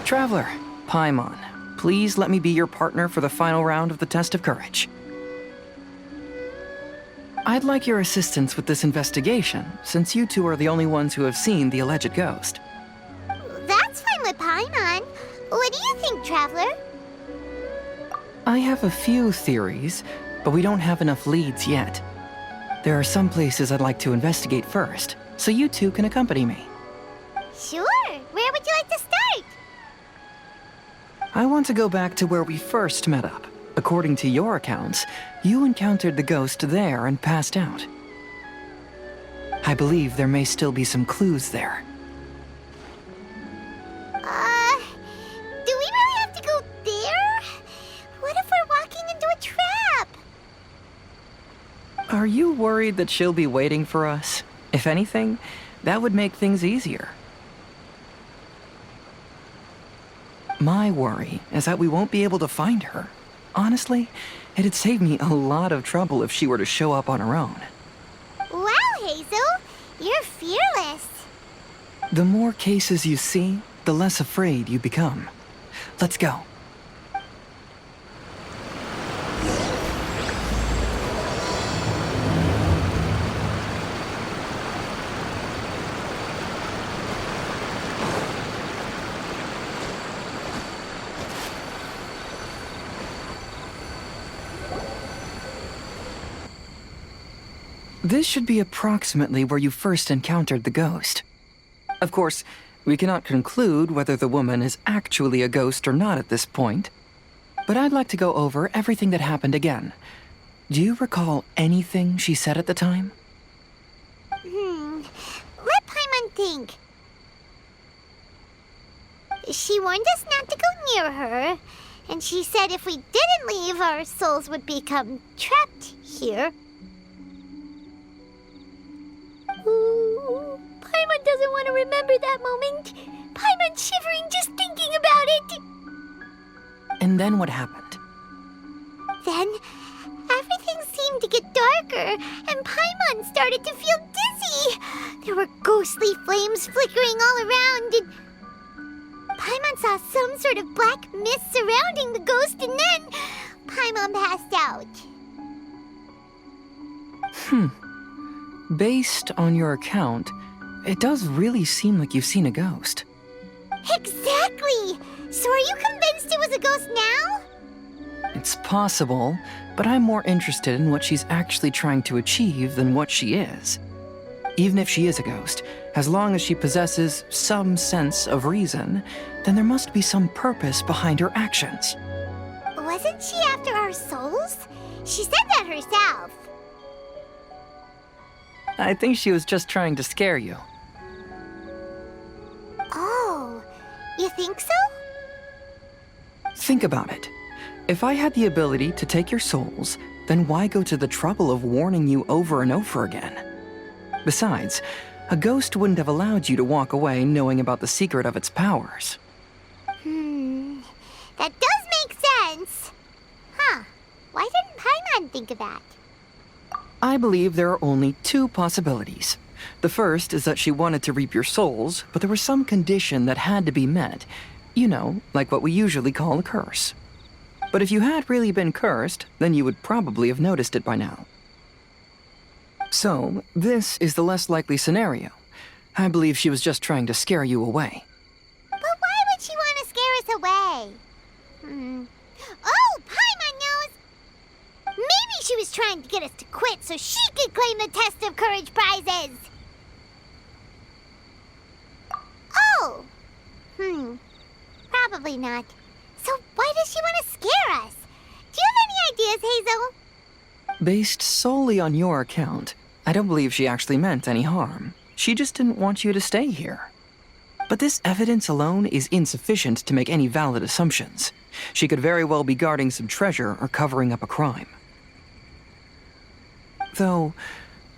Traveler, Paimon, please let me be your partner for the final round of the test of courage. I'd like your assistance with this investigation, since you two are the only ones who have seen the alleged ghost. That's fine with Paimon. What do you think, Traveler? I have a few theories, but we don't have enough leads yet. There are some places I'd like to investigate first, so you two can accompany me. Sure. Where would you like to start? I want to go back to where we first met up. According to your accounts, you encountered the ghost there and passed out. I believe there may still be some clues there. Do we really have to go there? What if we're walking into a trap? Are you worried that she'll be waiting for us? If anything, that would make things easier. My worry is that we won't be able to find her. Honestly, it'd save me a lot of trouble if she were to show up on her own. Wow, Hazel! You're fearless. The more cases you see, the less afraid you become. Let's go. This should be approximately where you first encountered the ghost. Of course, we cannot conclude whether the woman is actually a ghost or not at this point, but I'd like to go over everything that happened again. Do you recall anything she said at the time? Let Paimon think. She warned us not to go near her, and she said if we didn't leave, our souls would become trapped here. Ooh, Paimon doesn't want to remember that moment. Paimon's shivering just thinking about it. And then what happened? Then, everything seemed to get darker, and Paimon started to feel dizzy. There were ghostly flames flickering all around, and Paimon saw some sort of black mist surrounding the ghost, and then Paimon passed out. Based on your account, it does really seem like you've seen a ghost. Exactly! So are you convinced it was a ghost now? It's possible, but I'm more interested in what she's actually trying to achieve than what she is. Even if she is a ghost, as long as she possesses some sense of reason, then there must be some purpose behind her actions. Wasn't she after our souls? She said that herself. I think she was just trying to scare you. Oh, you think so? Think about it. If I had the ability to take your souls, then why go to the trouble of warning you over and over again? Besides, a ghost wouldn't have allowed you to walk away knowing about the secret of its powers. That does make sense. Huh, why didn't Paimon think of that? I believe there are only two possibilities. The first is that she wanted to reap your souls, but there was some condition that had to be met. You know, like what we usually call a curse. But if you had really been cursed, then you would probably have noticed it by now. So, this is the less likely scenario. I believe she was just trying to scare you away. But why would she want to scare us away? Oh, Paimon knows! Maybe she was trying to get us to quit so she could claim the Test of Courage prizes! Oh! Probably not. So why does she want to scare us? Do you have any ideas, Hazel? Based solely on your account, I don't believe she actually meant any harm. She just didn't want you to stay here. But this evidence alone is insufficient to make any valid assumptions. She could very well be guarding some treasure or covering up a crime. Though,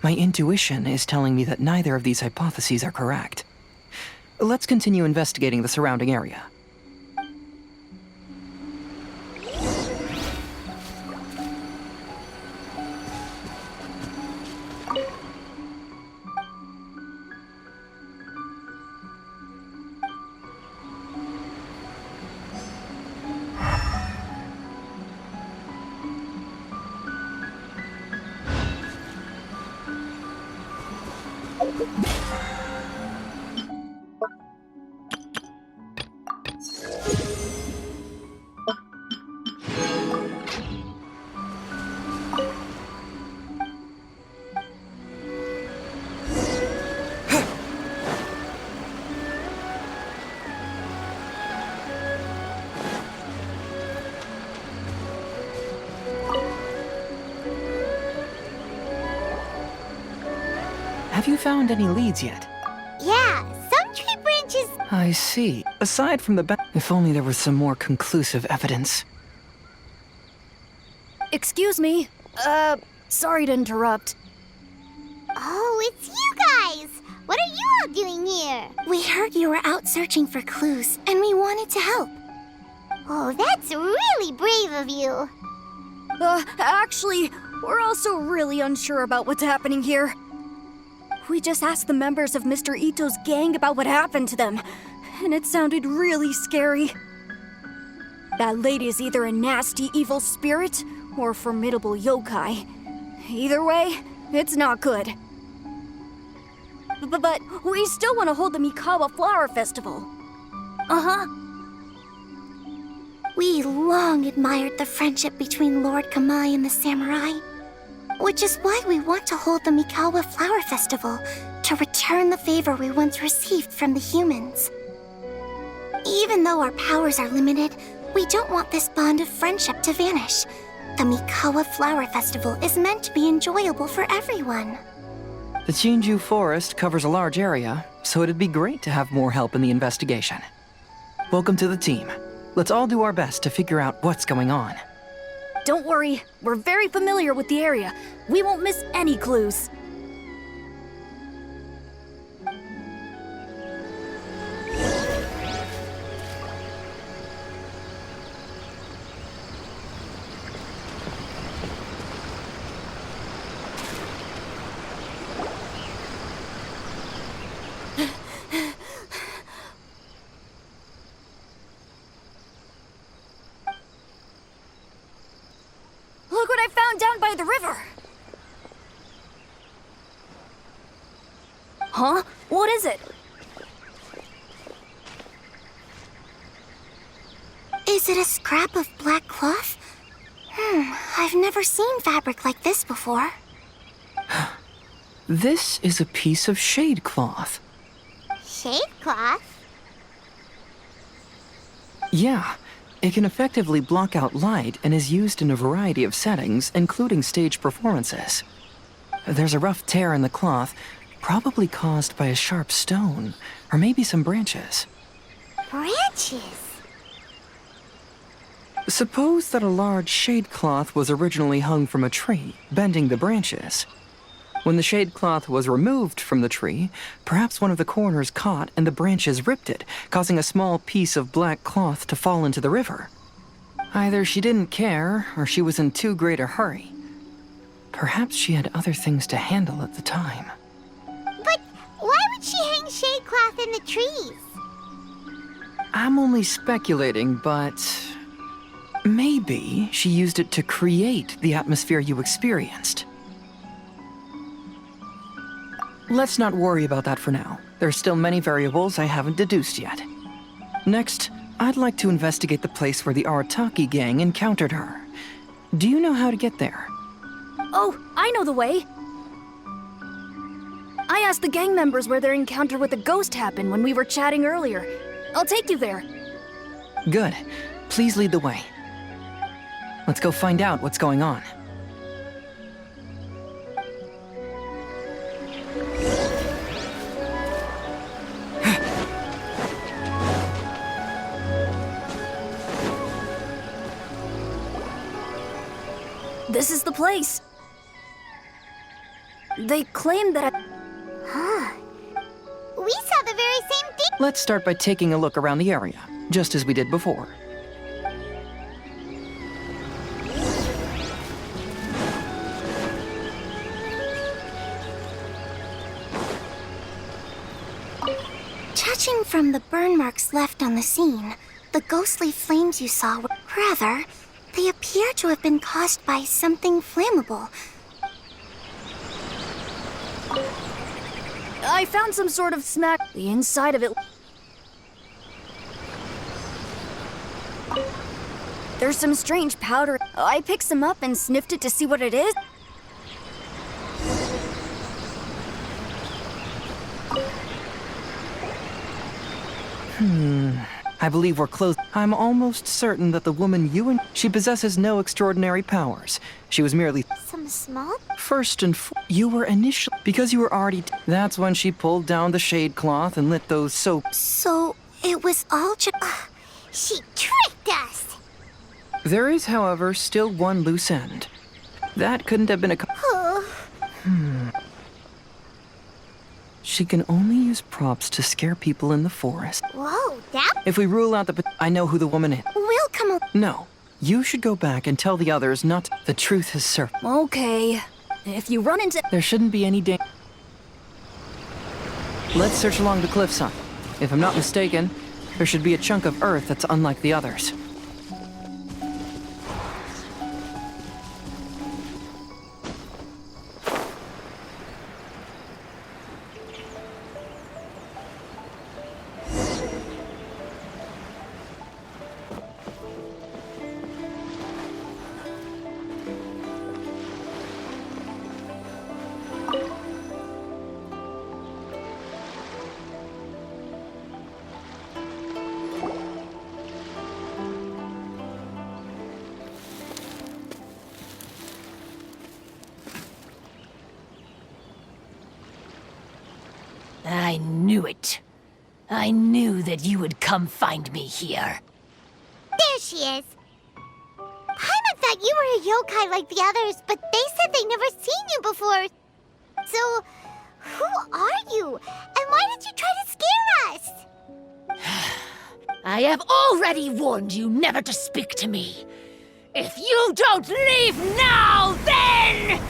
my intuition is telling me that neither of these hypotheses are correct. Let's continue investigating the surrounding area. Have you found any leads yet? Yeah, some tree branches. I see. Aside from the if only there was some more conclusive evidence. Excuse me. Sorry to interrupt. Oh, it's you guys! What are you all doing here? We heard you were out searching for clues, and we wanted to help. Oh, that's really brave of you. Actually, we're also really unsure about what's happening here. We just asked the members of Mr. Ito's gang about what happened to them, and it sounded really scary. That lady is either a nasty evil spirit or a formidable yokai. Either way, it's not good. But we still want to hold the Mikawa Flower Festival. Uh-huh. We long admired the friendship between Lord Kamai and the samurai, which is why we want to hold the Mikawa Flower Festival to return the favor we once received from the humans. Even though our powers are limited, we don't want this bond of friendship to vanish. The Mikawa Flower Festival is meant to be enjoyable for everyone. The Chinju Forest covers a large area, so it'd be great to have more help in the investigation. Welcome to the team. Let's all do our best to figure out what's going on. Don't worry, we're very familiar with the area. We won't miss any clues. Look what I found down by the river! Huh? What is it? Is it a scrap of black cloth? I've never seen fabric like this before. This is a piece of shade cloth. Shade cloth? Yeah, it can effectively block out light and is used in a variety of settings, including stage performances. There's a rough tear in the cloth, probably caused by a sharp stone, or maybe some branches. Branches? Suppose that a large shade cloth was originally hung from a tree, bending the branches. When the shade cloth was removed from the tree, perhaps one of the corners caught and the branches ripped it, causing a small piece of black cloth to fall into the river. Either she didn't care, or she was in too great a hurry. Perhaps she had other things to handle at the time. But why would she hang shade cloth in the trees? I'm only speculating, but maybe she used it to create the atmosphere you experienced. Let's not worry about that for now. There are still many variables I haven't deduced yet. Next, I'd like to investigate the place where the Arataki gang encountered her. Do you know how to get there? Oh, I know the way. I asked the gang members where their encounter with the ghost happened when we were chatting earlier. I'll take you there. Good. Please lead the way. Let's go find out what's going on. This is the place. They claim that We saw the very same thing. Let's start by taking a look around the area, just as we did before. Judging from the burn marks left on the scene, the ghostly flames you saw were rather, they appear to have been caused by something flammable. I found some sort of smack. The inside of it. There's some strange powder. I picked some up and sniffed it to see what it is. I believe we're close. I'm almost certain that the woman she possesses no extraordinary powers. She was merely Some small? first and you were initially because you were already that's when she pulled down the shade cloth and lit those soap. So it was all just. She tricked us! There is, however, still one loose end. That couldn't have been a She can only use props to scare people in the forest. Whoa, that. If we rule out I know who the woman is. We'll come. No. You should go back and tell the others not the truth has surfaced. Okay. If you run into. There shouldn't be any danger. Let's search along the cliffside. If I'm not mistaken, there should be a chunk of earth that's unlike the others. I knew it. I knew that you would come find me here. There she is. Paimon thought you were a yokai like the others, but they said they never seen you before. So, who are you? And why did you try to scare us? I have already warned you never to speak to me. If you don't leave now, then...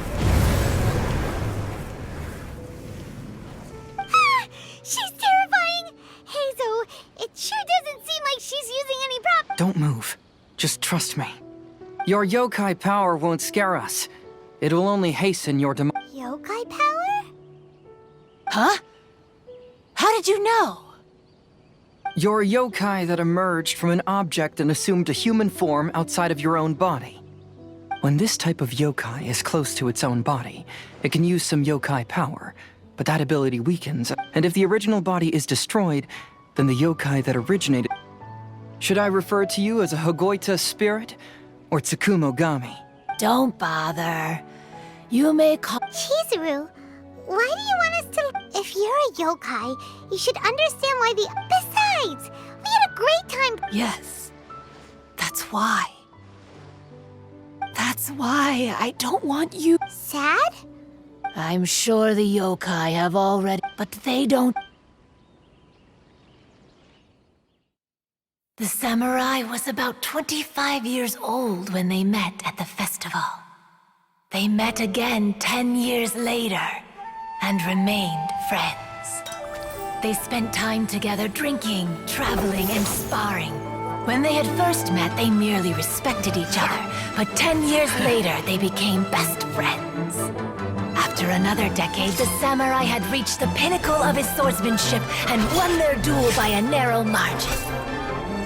She's terrifying! Hazel, it sure doesn't seem like she's using any prop. Don't move. Just trust me. Your yokai power won't scare us. It will only hasten your demise. Yokai power? Huh? How did you know? Your yokai that emerged from an object and assumed a human form outside of your own body. When this type of yokai is close to its own body, it can use some yokai power, but that ability weakens, and if the original body is destroyed, then the yokai that originated... Should I refer to you as a Hogoita spirit, or Tsukumogami? Don't bother. You may call... Chizuru, why do you want us to... If you're a yokai, you should understand why the... Besides, we had a great time... Yes. That's why. That's why I don't want you... Sad? I'm sure the yokai have already... But they don't... The samurai was about 25 years old when they met at the festival. They met again 10 years later and remained friends. They spent time together drinking, traveling, and sparring. When they had first met, they merely respected each other, but 10 years later, they became best friends. After another decade, the samurai had reached the pinnacle of his swordsmanship and won their duel by a narrow margin.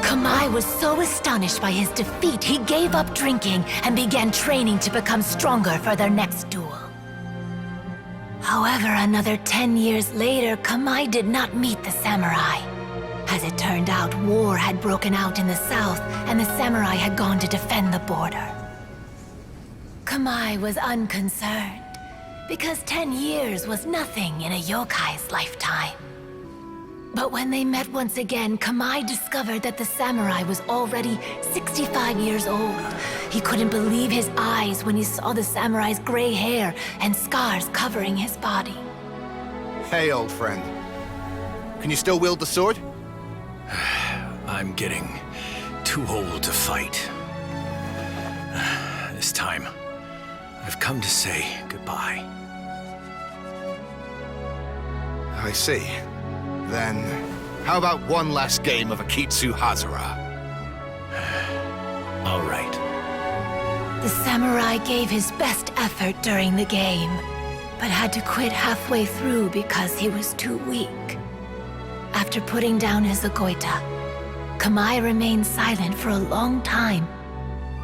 Kamai was so astonished by his defeat, he gave up drinking and began training to become stronger for their next duel. However, another 10 years later, Kamai did not meet the samurai. As it turned out, war had broken out in the south, and the samurai had gone to defend the border. Kamai was unconcerned, because 10 years was nothing in a yokai's lifetime. But when they met once again, Kamai discovered that the samurai was already 65 years old. He couldn't believe his eyes when he saw the samurai's gray hair and scars covering his body. Hey, old friend. Can you still wield the sword? I'm getting too old to fight. This time, I've come to say goodbye. I see. Then, how about one last game of Akitsu Hazara? All right. The samurai gave his best effort during the game, but had to quit halfway through because he was too weak. After putting down his Agoita, Kamai remained silent for a long time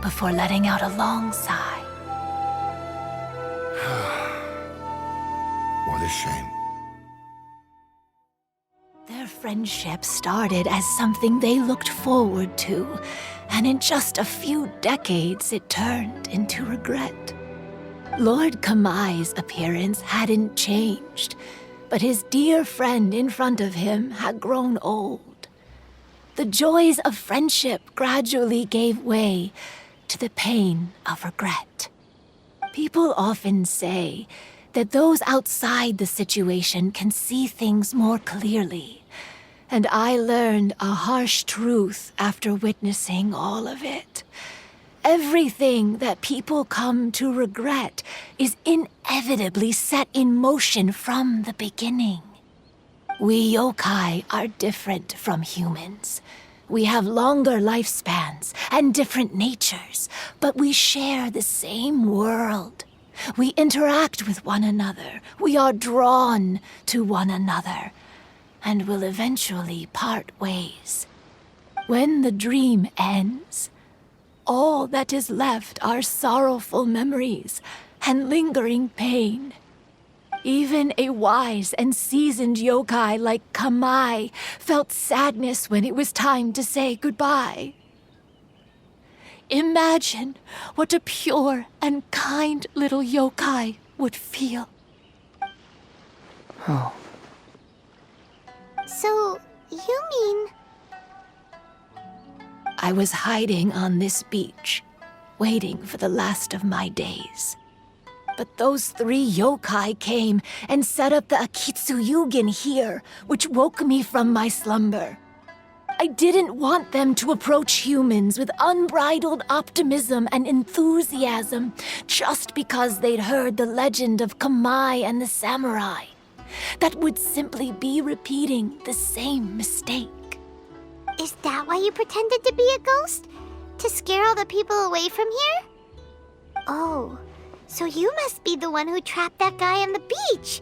before letting out a long sigh. What a shame. Their friendship started as something they looked forward to, and in just a few decades it turned into regret. Lord Kamai's appearance hadn't changed, but his dear friend in front of him had grown old. The joys of friendship gradually gave way to the pain of regret. People often say that those outside the situation can see things more clearly, and I learned a harsh truth after witnessing all of it. Everything that people come to regret is inevitably set in motion from the beginning. We yokai are different from humans. We have longer lifespans and different natures, but we share the same world. We interact with one another. We are drawn to one another, and will eventually part ways. When the dream ends, all that is left are sorrowful memories and lingering pain. Even a wise and seasoned yokai like Kamai felt sadness when it was time to say goodbye. Imagine what a pure and kind little yokai would feel. Oh, So, you mean... I was hiding on this beach, waiting for the last of my days. But those 3 yokai came and set up the Akitsuyugin here, which woke me from my slumber. I didn't want them to approach humans with unbridled optimism and enthusiasm just because they'd heard the legend of Kamai and the samurai. That would simply be repeating the same mistake. Is that why you pretended to be a ghost? To scare all the people away from here? Oh, so you must be the one who trapped that guy on the beach.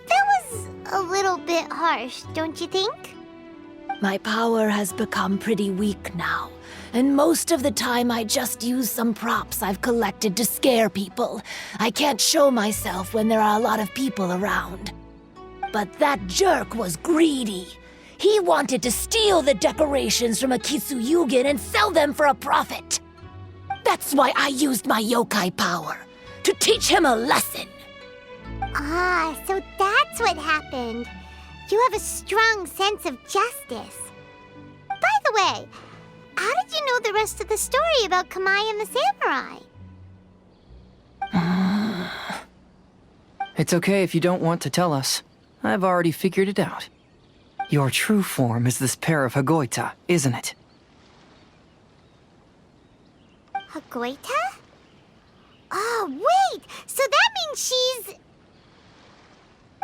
That was a little bit harsh, don't you think? My power has become pretty weak now, and most of the time I just use some props I've collected to scare people. I can't show myself when there are a lot of people around. But that jerk was greedy. He wanted to steal the decorations from Akitsuyugin and sell them for a profit. That's why I used my yokai power, to teach him a lesson. Ah, so that's what happened. You have a strong sense of justice. By the way, how did you know the rest of the story about Kamai and the samurai? it's okay if you don't want to tell us. I've already figured it out. Your true form is this pair of Hagoita, isn't it? Hagoita? Oh, wait! So that means she's...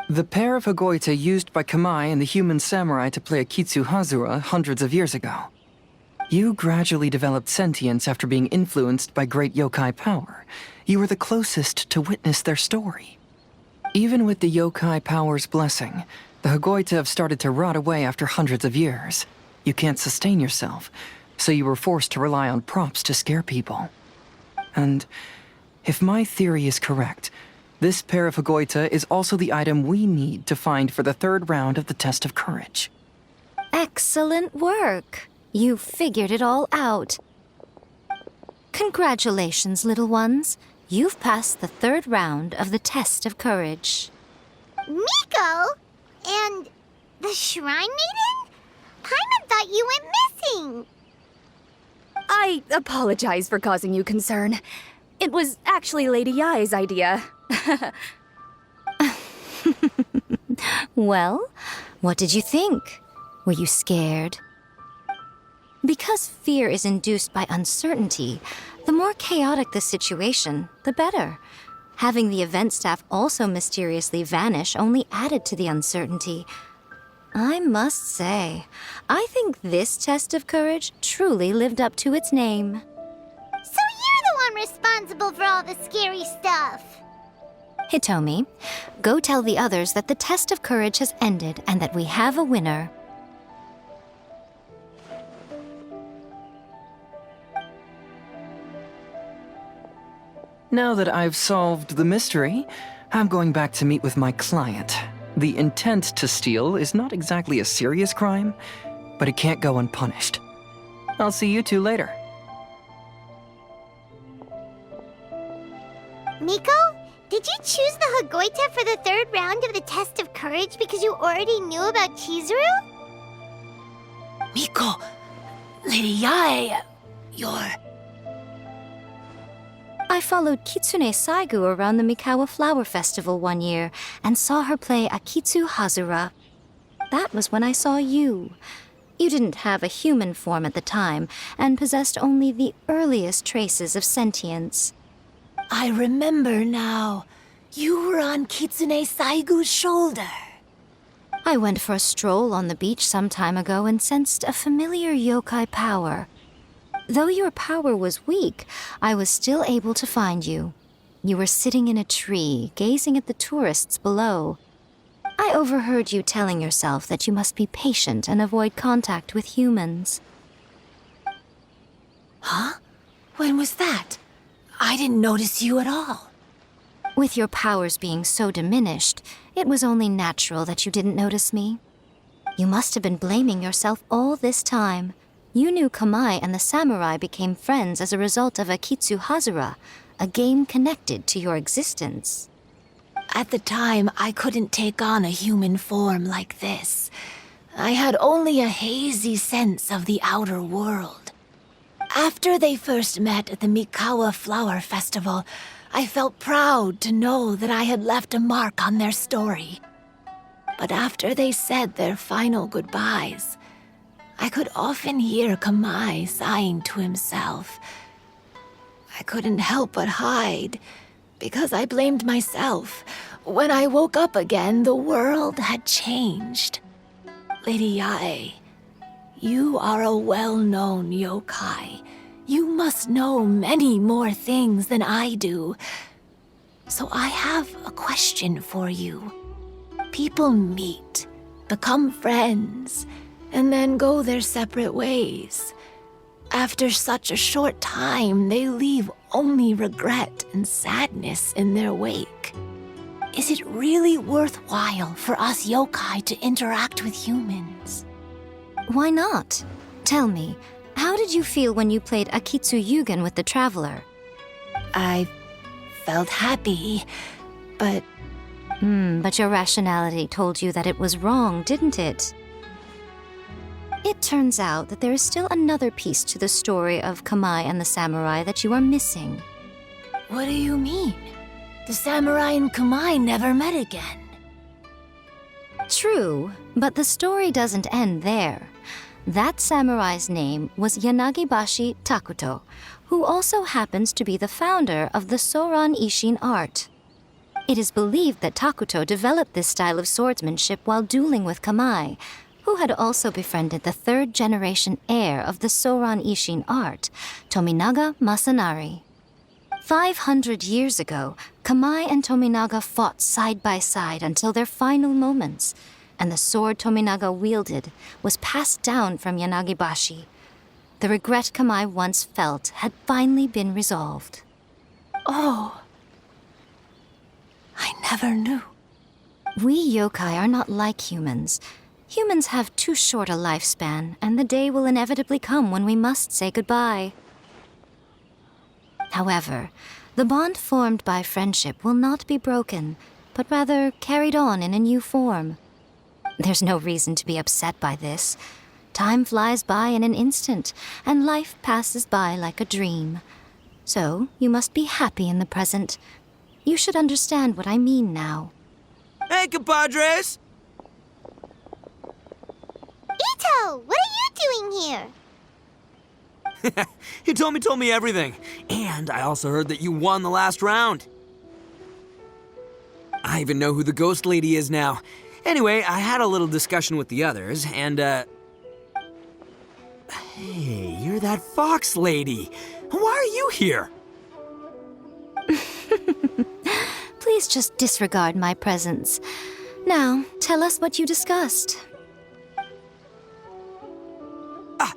The pair of Hagoita used by Kamai and the human samurai to play Akitsu Hazura hundreds of years ago. You gradually developed sentience after being influenced by great yokai power. You were the closest to witness their story. Even with the yokai power's blessing, the Hagoita have started to rot away after hundreds of years. You can't sustain yourself, so you were forced to rely on props to scare people. And if my theory is correct, this pair of Hagoita is also the item we need to find for the 3rd round of the test of courage. Excellent work. You figured it all out. Congratulations, little ones. You've passed the 3rd round of the test of courage. Miko? And the Shrine Maiden? Paimon thought you went missing. I apologize for causing you concern. It was actually Lady Yai's idea. Well, what did you think? Were you scared? Because fear is induced by uncertainty, the more chaotic the situation, the better. Having the event staff also mysteriously vanish only added to the uncertainty. I must say, I think this test of courage truly lived up to its name. So you're the one responsible for all the scary stuff. Hitomi, go tell the others that the test of courage has ended and that we have a winner. Now that I've solved the mystery, I'm going back to meet with my client. The intent to steal is not exactly a serious crime, but it can't go unpunished. I'll see you two later. Miko, did you choose the Hagoita for the third round of the test of courage because you already knew about Chizuru? Miko, Lady Yae, you're... I followed Kitsune Saigu around the Mikawa Flower Festival one year and saw her play Akitsu Hazura. That was when I saw you. You didn't have a human form at the time and possessed only the earliest traces of sentience. I remember now. You were on Kitsune Saigu's shoulder. I went for a stroll on the beach some time ago and sensed a familiar yokai power. Though your power was weak, I was still able to find you. You were sitting in a tree, gazing at the tourists below. I overheard you telling yourself that you must be patient and avoid contact with humans. Huh? When was that? I didn't notice you at all. With your powers being so diminished, it was only natural that you didn't notice me. You must have been blaming yourself all this time. You knew Kamai and the samurai became friends as a result of Akitsu Hazura, a game connected to your existence. At the time, I couldn't take on a human form like this. I had only a hazy sense of the outer world. After they first met at the Mikawa Flower Festival, I felt proud to know that I had left a mark on their story. But after they said their final goodbyes, I could often hear Kamai sighing to himself. I couldn't help but hide, because I blamed myself. When I woke up again, the world had changed. Lady Yae, you are a well-known yokai. You must know many more things than I do. So I have a question for you. People meet, become friends, and then go their separate ways. After such a short time, they leave only regret and sadness in their wake. Is it really worthwhile for us yokai to interact with humans? Why not? Tell me, how did you feel when you played Akitsu Yugen with the Traveler? I felt happy, but... But your rationality told you that it was wrong, didn't it? It turns out that there is still another piece to the story of Kamai and the samurai that you are missing. What do you mean? The samurai and Kamai never met again. True, but the story doesn't end there. That samurai's name was Yanagibashi Takuto, who also happens to be the founder of the Soran Ishin art. It is believed that Takuto developed this style of swordsmanship while dueling with Kamai, who had also befriended the third-generation heir of the Soran Ishin art, Tominaga Masanari. 500 years ago, Kamai and Tominaga fought side by side until their final moments, and the sword Tominaga wielded was passed down from Yanagibashi. The regret Kamai once felt had finally been resolved. Oh. I never knew. We yokai are not like humans. Humans have too short a lifespan, and the day will inevitably come when we must say goodbye. However, the bond formed by friendship will not be broken, but rather carried on in a new form. There's no reason to be upset by this. Time flies by in an instant, and life passes by like a dream. So, you must be happy in the present. You should understand what I mean now. Hey, compadres! Ito, what are you doing here? He told me everything. And I also heard that you won the last round. I even know who the ghost lady is now. Anyway, I had a little discussion with the others, and, Hey, you're that fox lady. Why are you here? Please just disregard my presence. Now, tell us what you discussed.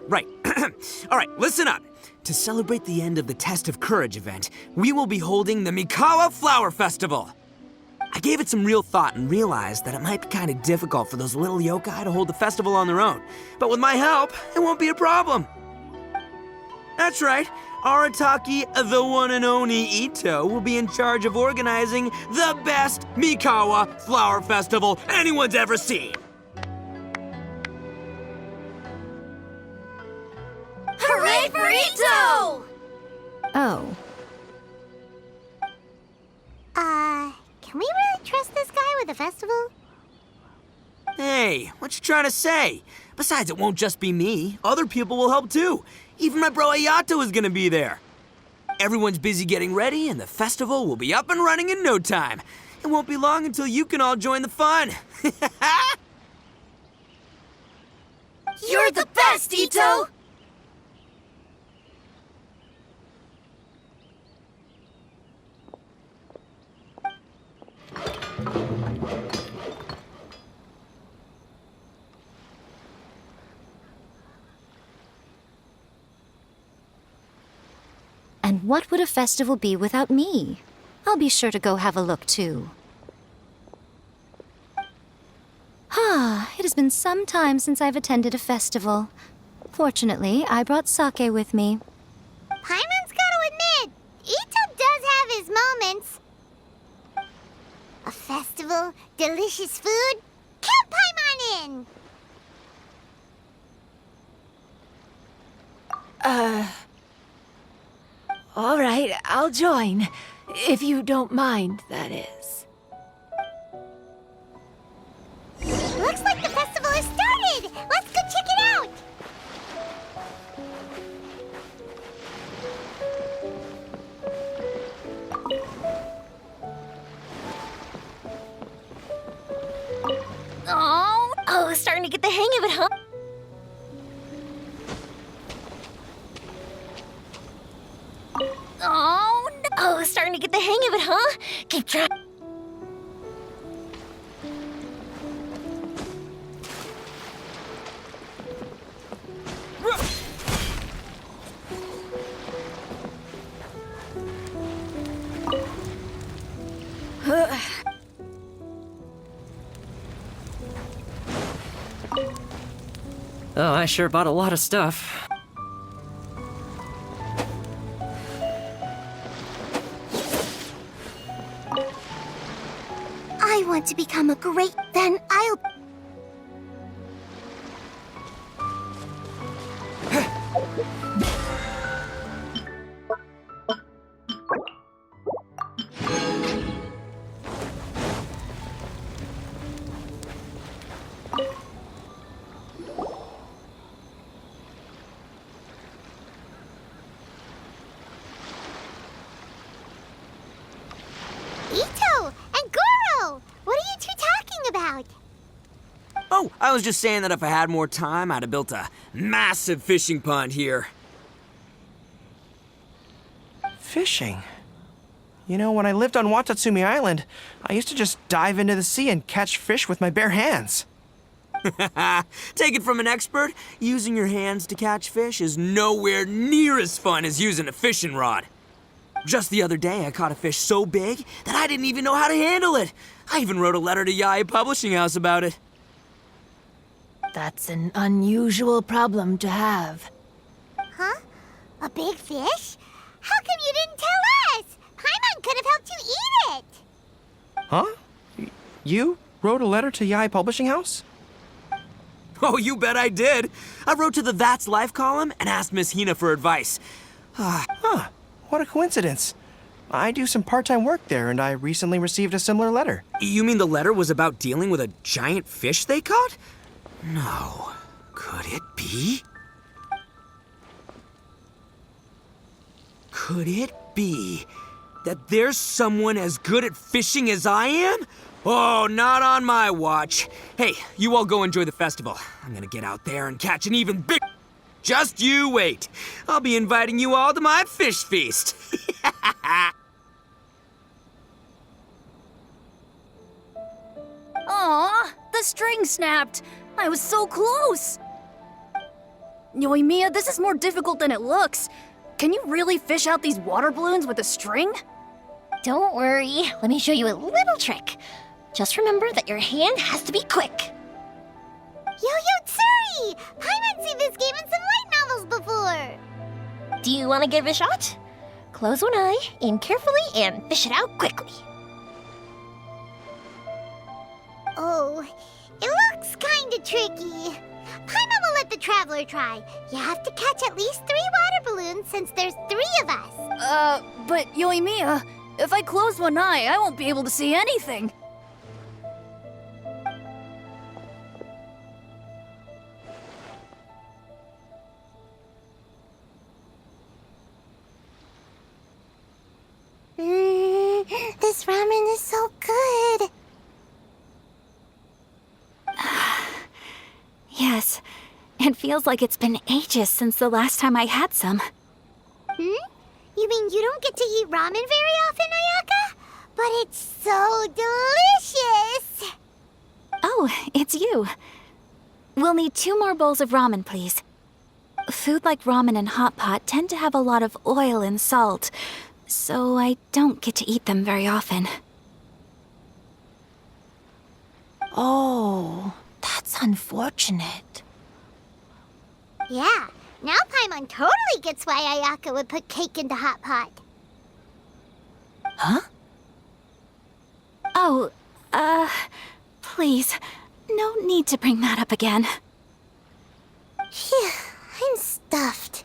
Right. All right, listen up. To celebrate the end of the Test of Courage event, we will be holding the Mikawa Flower Festival. I gave it some real thought and realized that it might be kind of difficult for those little yokai to hold the festival on their own. But with my help, it won't be a problem. That's right. Arataki, the one and only Ito, will be in charge of organizing the best Mikawa flower festival anyone's ever seen. Hooray for Ito! Oh. Can we really trust this guy with the festival? Hey, what you trying to say? Besides, it won't just be me. Other people will help too. Even my bro Ayato is gonna be there. Everyone's busy getting ready, and the festival will be up and running in no time. It won't be long until you can all join the fun. You're the best, Ito! And what would a festival be without me? I'll be sure to go have a look, too. It has been some time since I've attended a festival. Fortunately, I brought sake with me. Paimon's gotta admit, Ito does have his moments. A festival, delicious food, count Paimon in! All right, I'll join. If you don't mind, that is. Looks like the festival has started! Let's go check it out! Oh, starting to get the hang of it, huh? Oh, starting to get the hang of it, huh? Keep trying. Oh, I sure bought a lot of stuff. I want to become a great... Then I'll... Ito and Goro! What are you two talking about? Oh, I was just saying that if I had more time, I'd have built a massive fishing pond here. Fishing? You know, when I lived on Watatsumi Island, I used to just dive into the sea and catch fish with my bare hands. Take it from an expert, using your hands to catch fish is nowhere near as fun as using a fishing rod. Just the other day, I caught a fish so big that I didn't even know how to handle it. I even wrote a letter to Yae Publishing House about it. That's an unusual problem to have. Huh? A big fish? How come you didn't tell us? Paimon could have helped you eat it! Huh? You wrote a letter to Yae Publishing House? Oh, you bet I did. I wrote to the That's Life column and asked Miss Hina for advice. Huh. What a coincidence. I do some part-time work there, and I recently received a similar letter. You mean the letter was about dealing with a giant fish they caught? No. Could it be? Could it be that there's someone as good at fishing as I am? Oh, not on my watch. Hey, you all go enjoy the festival. I'm gonna get out there and catch an even big... Just you wait. I'll be inviting you all to my fish feast. Aw, the string snapped. I was so close. Yoimiya, this is more difficult than it looks. Can you really fish out these water balloons with a string? Don't worry. Let me show you a little trick. Just remember that your hand has to be quick. Yo-Yo Tsuri! Paimon's seen this game in some light novels before. Do you want to give it a shot? Close one eye, aim carefully, and fish it out quickly. Oh, it looks kinda tricky. Paimon will let the traveler try. You have to catch at least 3 water balloons since there's 3 of us. But Yoimiya, if I close one eye, I won't be able to see anything. This ramen is so good. Yes, it feels like it's been ages since the last time I had some. You mean you don't get to eat ramen very often, Ayaka? But it's so delicious! Oh, it's you. We'll need 2 more bowls of ramen, please. Food like ramen and hot pot tend to have a lot of oil and salt, so I don't get to eat them very often. Oh, that's unfortunate. Yeah, now Paimon totally gets why Ayaka would put cake into hot pot. Huh? Oh, please, no need to bring that up again. Phew, I'm stuffed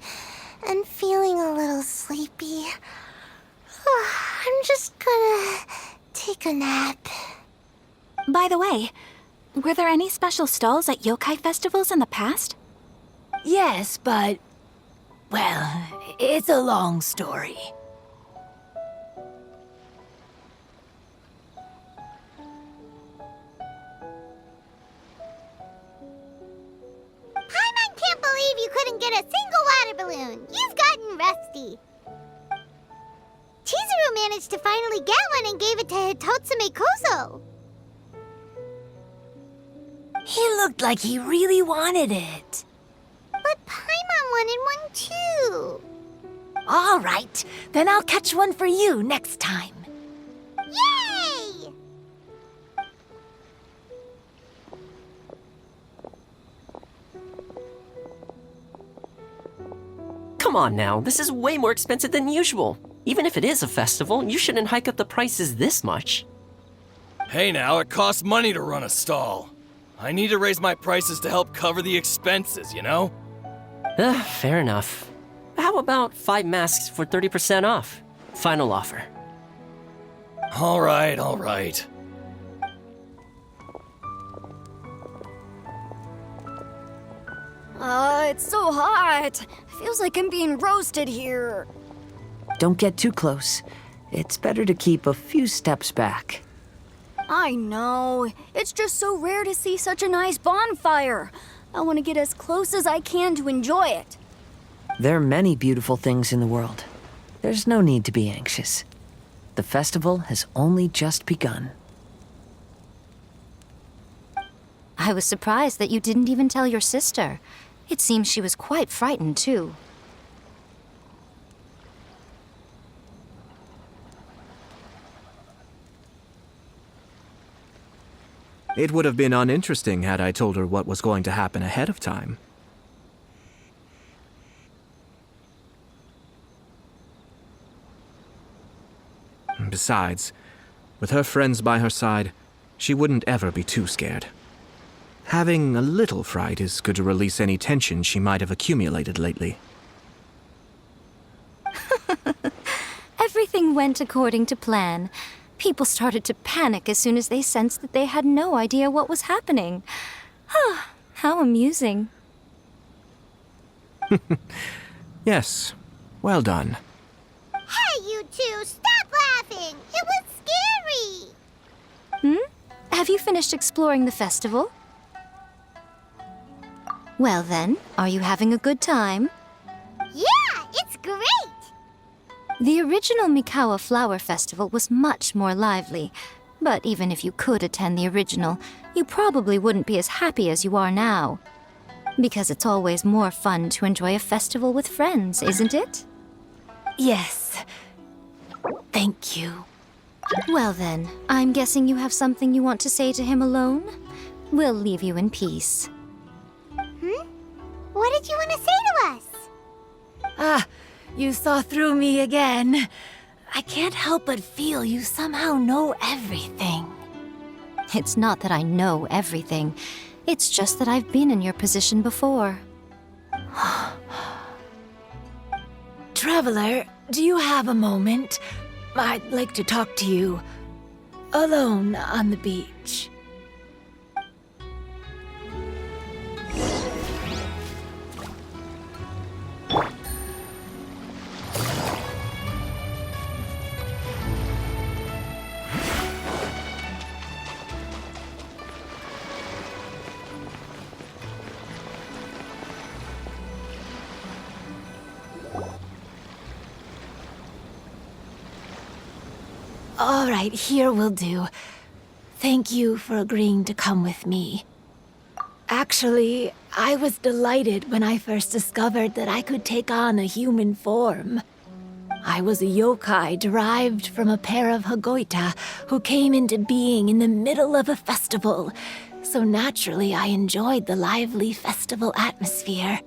and feeling a little sleepy. I'm just gonna take a nap. By the way, were there any special stalls at yokai festivals in the past? Yes, but... well, it's a long story. Paimon can't believe you couldn't get a single water balloon. You've gotten rusty. Chizuru managed to finally get one and gave it to Hitotsume Kozo. He looked like he really wanted it. But Paimon wanted one too. All right, then I'll catch one for you next time. Yay! Come on now, this is way more expensive than usual. Even if it is a festival, you shouldn't hike up the prices this much. Hey now, it costs money to run a stall. I need to raise my prices to help cover the expenses, you know? Fair enough. How about 5 masks for 30% off? Final offer. All right. It's so hot. Feels like I'm being roasted here. Don't get too close. It's better to keep a few steps back. I know. It's just so rare to see such a nice bonfire. I want to get as close as I can to enjoy it. There are many beautiful things in the world. There's no need to be anxious. The festival has only just begun. I was surprised that you didn't even tell your sister. It seems she was quite frightened, too. It would have been uninteresting had I told her what was going to happen ahead of time. Besides, with her friends by her side, she wouldn't ever be too scared. Having a little fright is good to release any tension she might have accumulated lately. Everything went according to plan. People started to panic as soon as they sensed that they had no idea what was happening. How amusing. Yes, well done. Hey, you two, stop laughing! It was scary! Have you finished exploring the festival? Well then, are you having a good time? Yeah, it's great! The original Mikawa Flower Festival was much more lively, but even if you could attend the original, you probably wouldn't be as happy as you are now. Because it's always more fun to enjoy a festival with friends, isn't it? Yes. Thank you. Well then, I'm guessing you have something you want to say to him alone? We'll leave you in peace. What did you want to say to us? Ah, you saw through me again. I can't help but feel you somehow know everything. It's not that I know everything. It's just that I've been in your position before. Traveler, do you have a moment? I'd like to talk to you. Alone on the beach. All right, here will do. Thank you for agreeing to come with me. Actually, I was delighted when I first discovered that I could take on a human form. I was a yokai derived from a pair of Hagoita who came into being in the middle of a festival, so naturally I enjoyed the lively festival atmosphere.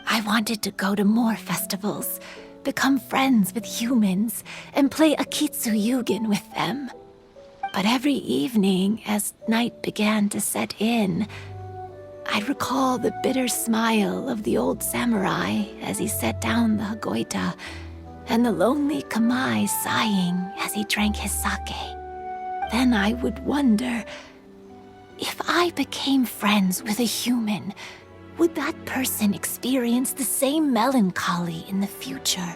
I wanted to go to more festivals, become friends with humans, and play Akitsu Yugen with them. But every evening, as night began to set in, I'd recall the bitter smile of the old samurai as he set down the Hagoita, and the lonely Kamai sighing as he drank his sake. Then I would wonder, if I became friends with a human, would that person experience the same melancholy in the future?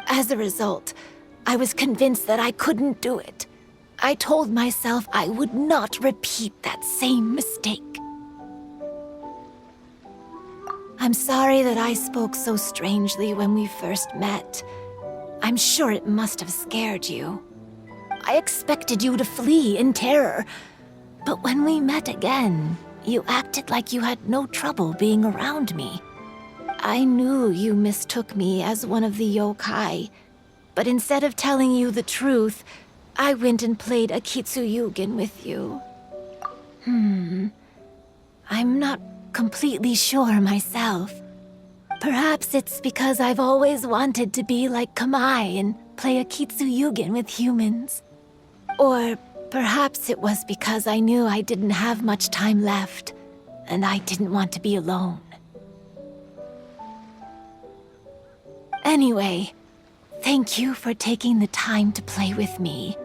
As a result, I was convinced that I couldn't do it. I told myself I would not repeat that same mistake. I'm sorry that I spoke so strangely when we first met. I'm sure it must have scared you. I expected you to flee in terror, but when we met again, you acted like you had no trouble being around me. I knew you mistook me as one of the yokai, but instead of telling you the truth, I went and played Akitsu Yugen with you. I'm not completely sure myself. Perhaps it's because I've always wanted to be like Kamai and play Akitsu Yugen with humans. Or perhaps it was because I knew I didn't have much time left, and I didn't want to be alone. Anyway, thank you for taking the time to play with me.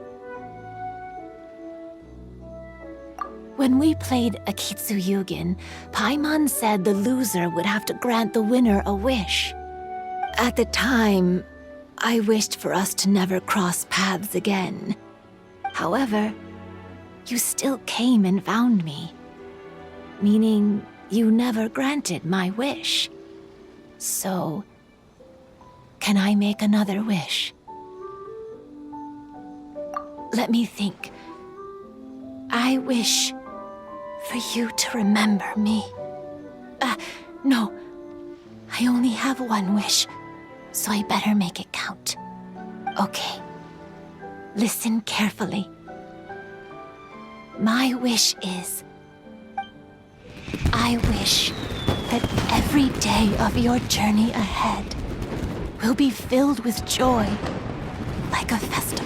When we played Akitsu Yugen, Paimon said the loser would have to grant the winner a wish. At the time, I wished for us to never cross paths again. However, you still came and found me, meaning you never granted my wish. So, can I make another wish? Let me think. I wish for you to remember me. No. I only have one wish, so I better make it count. Okay. Listen carefully. My wish is, I wish that every day of your journey ahead will be filled with joy, like a festival.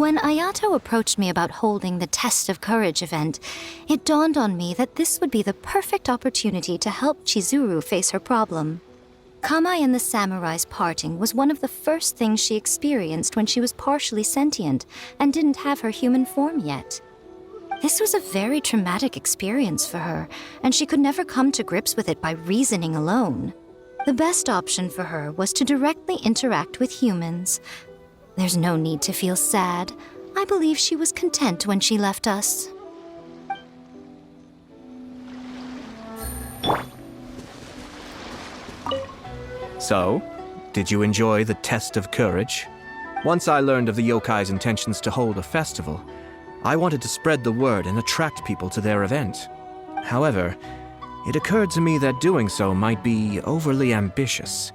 When Ayato approached me about holding the Test of Courage event, it dawned on me that this would be the perfect opportunity to help Chizuru face her problem. Kamai and the samurai's parting was one of the first things she experienced when she was partially sentient and didn't have her human form yet. This was a very traumatic experience for her, and she could never come to grips with it by reasoning alone. The best option for her was to directly interact with humans. There's no need to feel sad. I believe she was content when she left us. So, did you enjoy the Test of Courage? Once I learned of the yokai's intentions to hold a festival, I wanted to spread the word and attract people to their event. However, it occurred to me that doing so might be overly ambitious.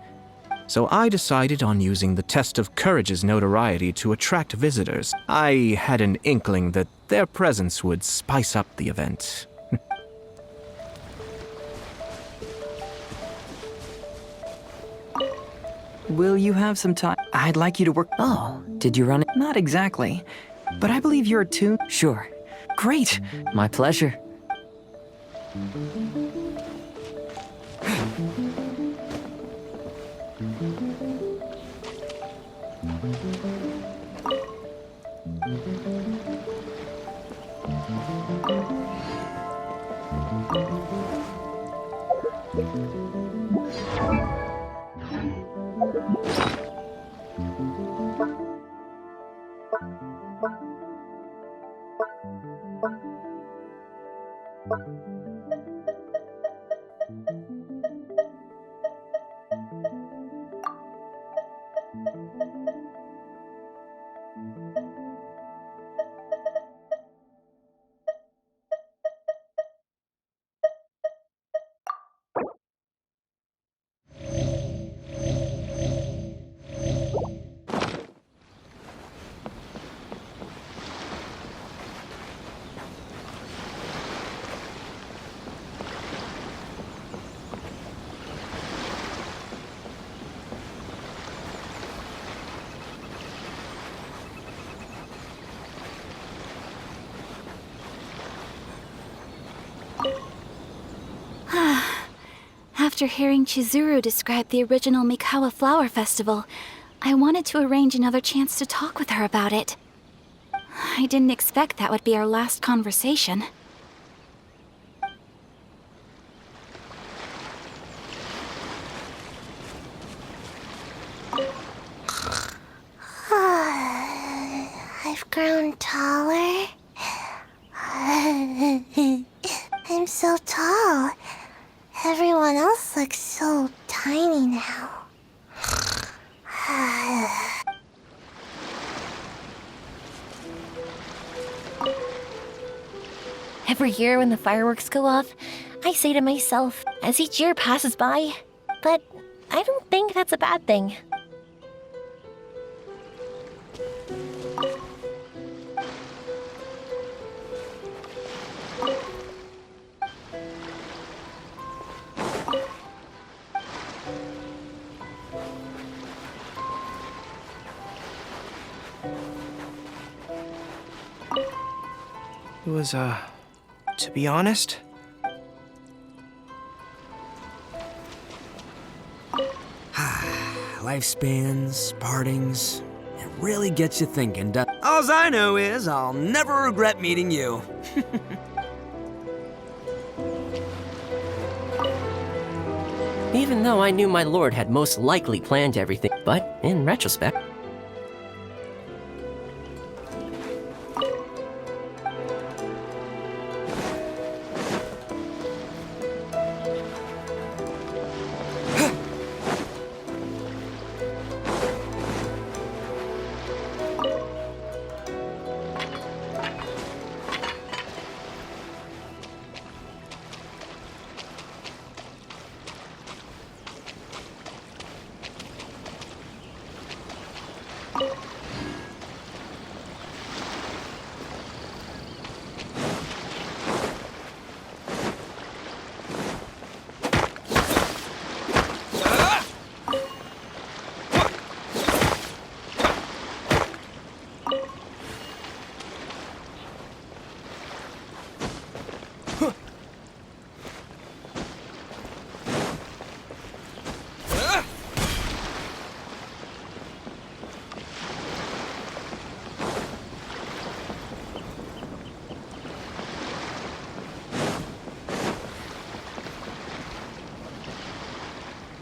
So I decided on using the Test of Courage's notoriety to attract visitors. I had an inkling that their presence would spice up the event. Will you have some time? I'd like you to work. Oh, did you run it? Not exactly, but I believe you're attuned. Sure. Great. My pleasure. After hearing Chizuru describe the original Mikawa Flower Festival, I wanted to arrange another chance to talk with her about it. I didn't expect that would be our last conversation. I've grown taller. I'm so tall. Everyone else looks so tiny now. Every year when the fireworks go off, I say to myself, as each year passes by, but I don't think that's a bad thing. It was, to be honest, Lifespans, partings, it really gets you thinking, doesn't it? All I know is I'll never regret meeting you. Even though I knew my lord had most likely planned everything, but in retrospect,